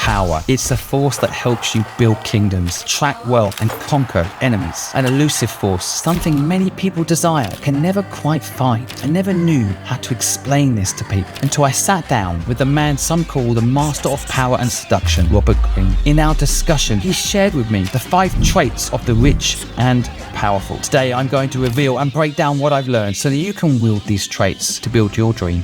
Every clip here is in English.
power. It's the force that helps you build kingdoms, track wealth, and conquer enemies. An elusive force, something many people desire, can never quite find. I never knew how to explain this to people until I sat down with the man some call the master of power and seduction, Robert Greene. In our discussion, he shared with me the 5 traits of the rich and powerful. Today, I'm going to reveal and break down what I've learned so that you can wield these traits to build your dream.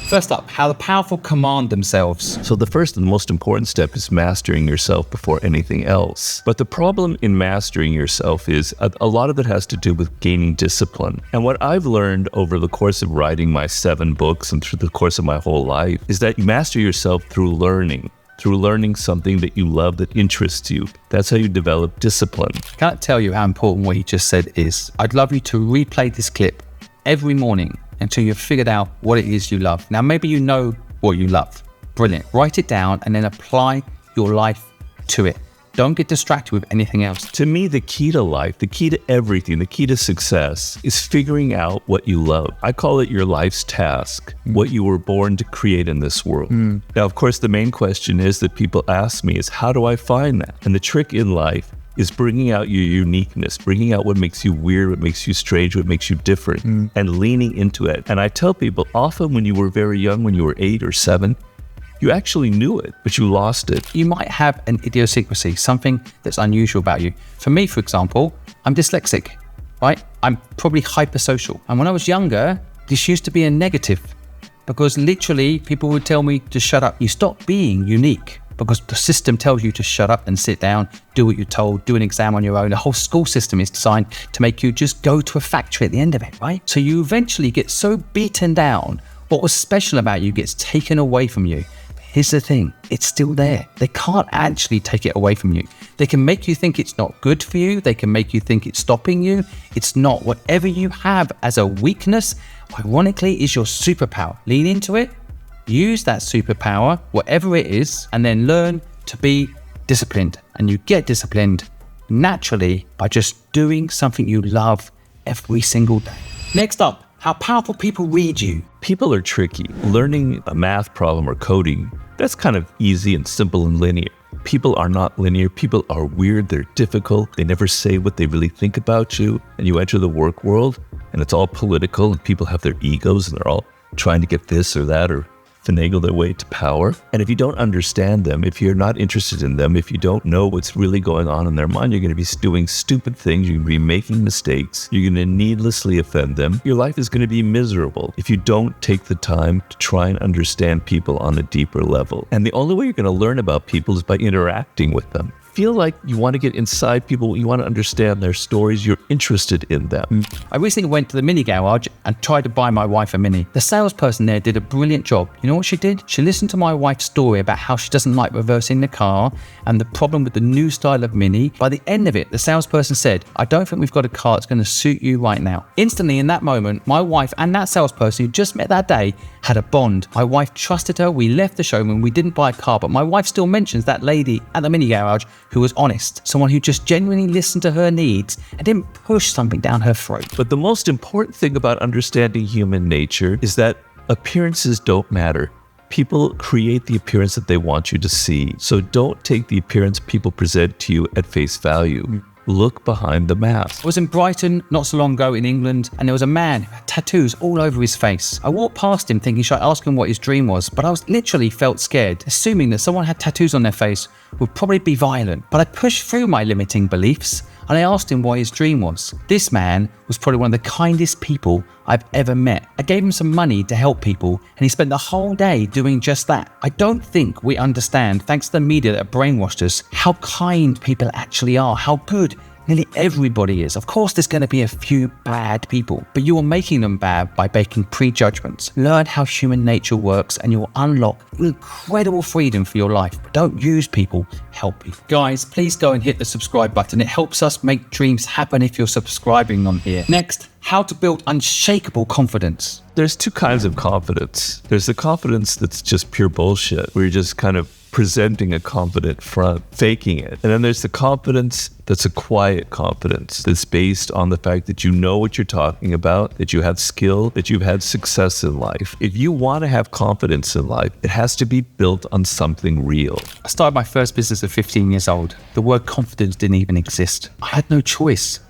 First up, how the powerful command themselves. So the first and most important step is mastering yourself before anything else. But the problem in mastering yourself is a lot of it has to do with gaining discipline. And what I've learned over the course of writing my 7 books and through the course of my whole life is that you master yourself through learning something that you love, that interests you. That's how you develop discipline. I can't tell you how important what he just said is. I'd love you to replay this clip every morning until you've figured out what it is you love. Now, maybe you know what you love. Brilliant. Write it down and then apply your life to it. Don't get distracted with anything else. To me, the key to life, the key to everything, the key to success is figuring out what you love. I call it your life's task, what you were born to create in this world. Now, of course, the main question is that people ask me is, how do I find that? And the trick in life is bringing out your uniqueness, bringing out what makes you weird, what makes you strange, what makes you different, and leaning into it. And I tell people, often when you were very young, when you were 8 or 7, you actually knew it, but you lost it. You might have an idiosyncrasy, something that's unusual about you. For me, for example, I'm dyslexic, right? I'm probably hypersocial. And when I was younger, this used to be a negative because literally people would tell me to shut up. You stop being unique because the system tells you to shut up and sit down, do what you're told, do an exam on your own. The whole school system is designed to make you just go to a factory at the end of it, right? So you eventually get so beaten down, what was special about you gets taken away from you. Here's the thing, it's still there. They can't actually take it away from you. They can make you think it's not good for you. They can make you think it's stopping you. It's not. Whatever you have as a weakness, ironically, is your superpower. Lean into it, use that superpower, whatever it is, and then learn to be disciplined. And you get disciplined naturally by just doing something you love every single day. Next up, how powerful people read you. People are tricky. Learning a math problem or coding, that's kind of easy and simple and linear. People are not linear. People are weird. They're difficult. They never say what they really think about you. And you enter the work world and it's all political and people have their egos and they're all trying to get this or that or finagle their way to power. And if you don't understand them, if you're not interested in them, if you don't know what's really going on in their mind, you're going to be doing stupid things. You're going to be making mistakes. You're going to needlessly offend them. Your life is going to be miserable if you don't take the time to try and understand people on a deeper level. And the only way you're going to learn about people is by interacting with them. Feel like you want to get inside people, you want to understand their stories, you're interested in them. I recently went to the Mini garage and tried to buy my wife a Mini. The salesperson there did a brilliant job. You know what she did? She listened to my wife's story about how she doesn't like reversing the car and the problem with the new style of Mini. By the end of it, the salesperson said, I don't think we've got a car that's going to suit you right now. Instantly in that moment, my wife and that salesperson who just met that day had a bond. My wife trusted her. We left the showroom. We didn't buy a car, but my wife still mentions that lady at the Mini garage who was honest, someone who just genuinely listened to her needs and didn't push something down her throat. But the most important thing about understanding human nature is that appearances don't matter. People create the appearance that they want you to see. So don't take the appearance people present to you at face value. Look behind the mask. I was in Brighton not so long ago in England, and there was a man who had tattoos all over his face. I walked past him thinking, should I ask him what his dream was? But I was literally felt scared, assuming that someone had tattoos on their face would probably be violent. But I pushed through my limiting beliefs and I asked him what his dream was. This man was probably one of the kindest people I've ever met. I gave him some money to help people and he spent the whole day doing just that. I don't think we understand, thanks to the media that have brainwashed us, how kind people actually are, how good nearly everybody is. Of course, there's going to be a few bad people, but you are making them bad by making prejudgments. Learn how human nature works and you'll unlock incredible freedom for your life. But don't use people, help people. Guys, please go and hit the subscribe button. It helps us make dreams happen if you're subscribing on here. Next, how to build unshakable confidence. There's two kinds of confidence. There's the confidence that's just pure bullshit, where you're just kind of presenting a confident front, faking it. And then there's the confidence that's a quiet confidence that's based on the fact that you know what you're talking about, that you have skill, that you've had success in life. If you want to have confidence in life, it has to be built on something real. I started my first business at 15 years old. The word confidence didn't even exist. I had no choice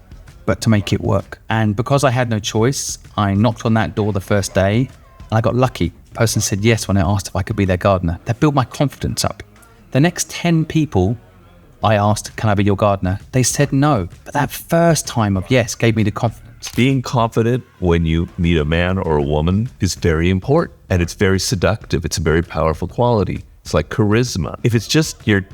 but to make it work. And because I had no choice, I knocked on that door the first day and I got lucky. The person said yes when I asked if I could be their gardener. That built my confidence up. The next 10 people I asked, can I be your gardener? They said no. But that first time of yes gave me the confidence. Being confident when you meet a man or a woman is very important, and it's very seductive. It's a very powerful quality. It's like charisma. If it's just you're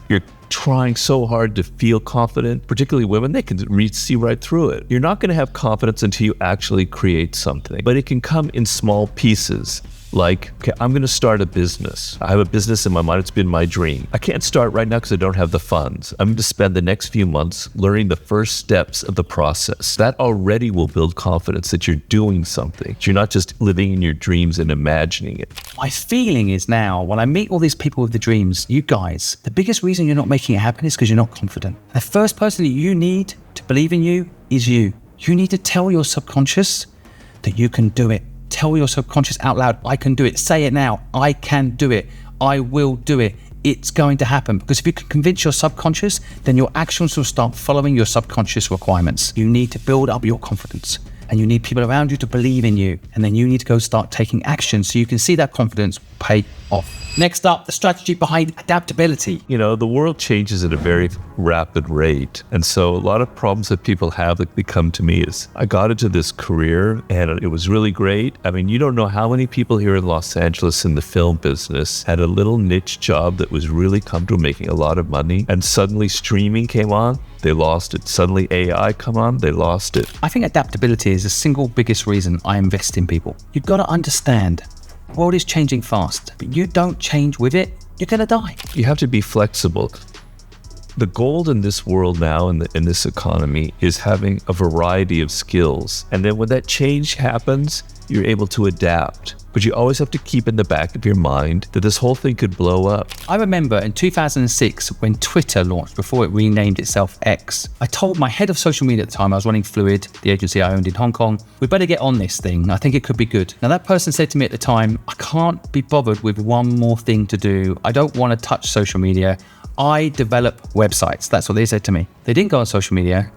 trying so hard to feel confident, particularly women, they can see right through it. You're not going to have confidence until you actually create something, but it can come in small pieces. Like, okay, I'm going to start a business. I have a business in my mind. It's been my dream. I can't start right now because I don't have the funds. I'm going to spend the next few months learning the first steps of the process. That already will build confidence that you're doing something. You're not just living in your dreams and imagining it. My feeling is now, when I meet all these people with the dreams, you guys, the biggest reason you're not making it happen is because you're not confident. The first person that you need to believe in you is you. You need to tell your subconscious that you can do it. Tell your subconscious out loud, I can do it. Say it now, I can do it. I will do it. It's going to happen. Because if you can convince your subconscious, then your actions will start following your subconscious requirements. You need to build up your confidence. And you need people around you to believe in you. And then you need to go start taking action so you can see that confidence pay off. Next up, the strategy behind adaptability. You know, the world changes at a very rapid rate. And so a lot of problems that people have that they come to me is, I got into this career and it was really great. I mean, you don't know how many people here in Los Angeles in the film business had a little niche job that was really comfortable, making a lot of money. And suddenly streaming came on, they lost it. Suddenly AI come on, they lost it. I think adaptability is the single biggest reason I invest in people. You've got to understand, the world is changing fast, but you don't change with it, you're going to die. You have to be flexible. The goal in this world now, in this economy, is having a variety of skills. And then when that change happens, you're able to adapt. But you always have to keep in the back of your mind that this whole thing could blow up. I remember in 2006 when Twitter launched, before it renamed itself X, I told my head of social media at the time, I was running Fluid, the agency I owned in Hong Kong, we better get on this thing. I think it could be good. Now that person said to me at the time, I can't be bothered with one more thing to do. I don't want to touch social media. I develop websites. That's what they said to me. They didn't go on social media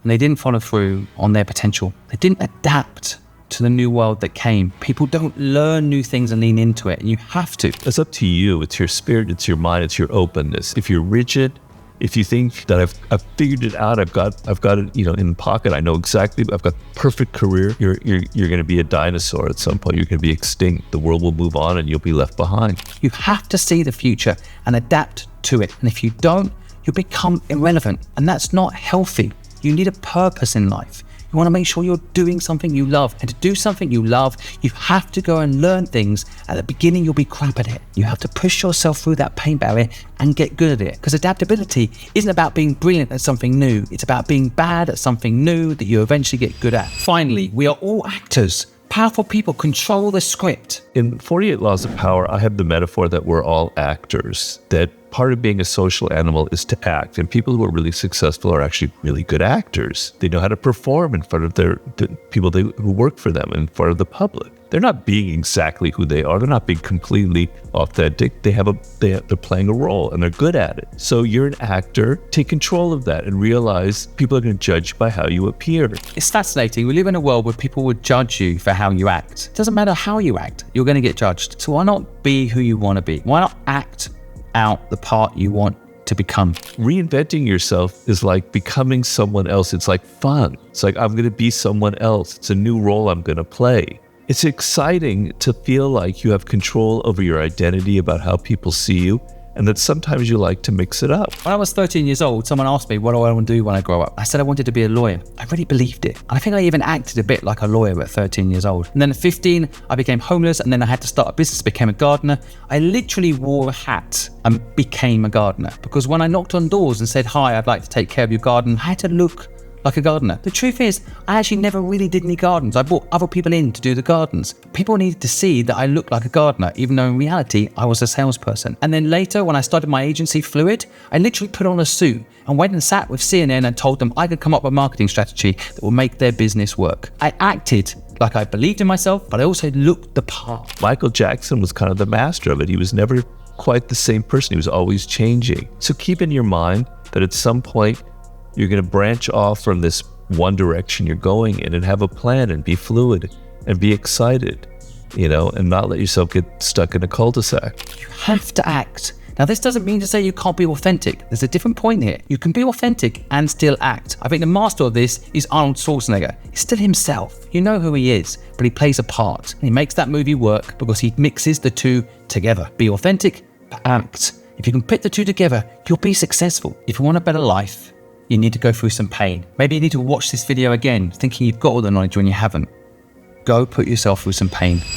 and they didn't follow through on their potential. They didn't adapt to the new world that came. People don't learn new things and lean into it, and you have to. It's up to you. It's your spirit, it's your mind, it's your openness. If you're rigid, if you think that I've figured it out, I've got it, in the pocket, I know exactly, I've got perfect career, you're going to be a dinosaur at some point. You're going to be extinct. The world will move on and you'll be left behind. You have to see the future and adapt to it. And if you don't, you become irrelevant, and that's not healthy. You need a purpose in life. You want to make sure you're doing something you love. And to do something you love, you have to go and learn things. At the beginning, you'll be crap at it. You have to push yourself through that pain barrier and get good at it. Because adaptability isn't about being brilliant at something new. It's about being bad at something new that you eventually get good at. Finally, we are all actors. Powerful people control the script. In 48 Laws of Power, I have the metaphor that we're all actors, that part of being a social animal is to act. And people who are really successful are actually really good actors. They know how to perform in front of the people who work for them, in front of the public. They're not being exactly who they are. They're not being completely authentic. They're playing a role and they're good at it. So you're an actor. Take control of that and realize people are going to judge by how you appear. It's fascinating. We live in a world where people would judge you for how you act. It doesn't matter how you act. You're going to get judged. So why not be who you want to be? Why not act out the part you want to become? Reinventing yourself is like becoming someone else. It's like fun. It's like, I'm going to be someone else. It's a new role I'm going to play. It's exciting to feel like you have control over your identity, about how people see you, and that sometimes you like to mix it up. When I was 13 years old, someone asked me, what do I want to do when I grow up? I said I wanted to be a lawyer. I really believed it. And I think I even acted a bit like a lawyer at 13 years old. And then at 15, I became homeless, and then I had to start a business, became a gardener. I literally wore a hat and became a gardener. Because when I knocked on doors and said, hi, I'd like to take care of your garden, I had to look like a gardener. The truth is, I actually never really did any gardens. I brought other people in to do the gardens. People needed to see that I looked like a gardener, even though in reality, I was a salesperson. And then later, when I started my agency, Fluid, I literally put on a suit and went and sat with CNN and told them I could come up with a marketing strategy that will make their business work. I acted like I believed in myself, but I also looked the part. Michael Jackson was kind of the master of it. He was never quite the same person. He was always changing. So keep in your mind that at some point, you're going to branch off from this one direction you're going in and have a plan and be fluid and be excited, and not let yourself get stuck in a cul-de-sac. You have to act. Now, this doesn't mean to say you can't be authentic. There's a different point here. You can be authentic and still act. I think the master of this is Arnold Schwarzenegger. He's still himself. You know who he is, but he plays a part. He makes that movie work because he mixes the two together. Be authentic, but act. If you can put the two together, you'll be successful. If you want a better life, you need to go through some pain. Maybe you need to watch this video again, thinking you've got all the knowledge when you haven't. Go put yourself through some pain.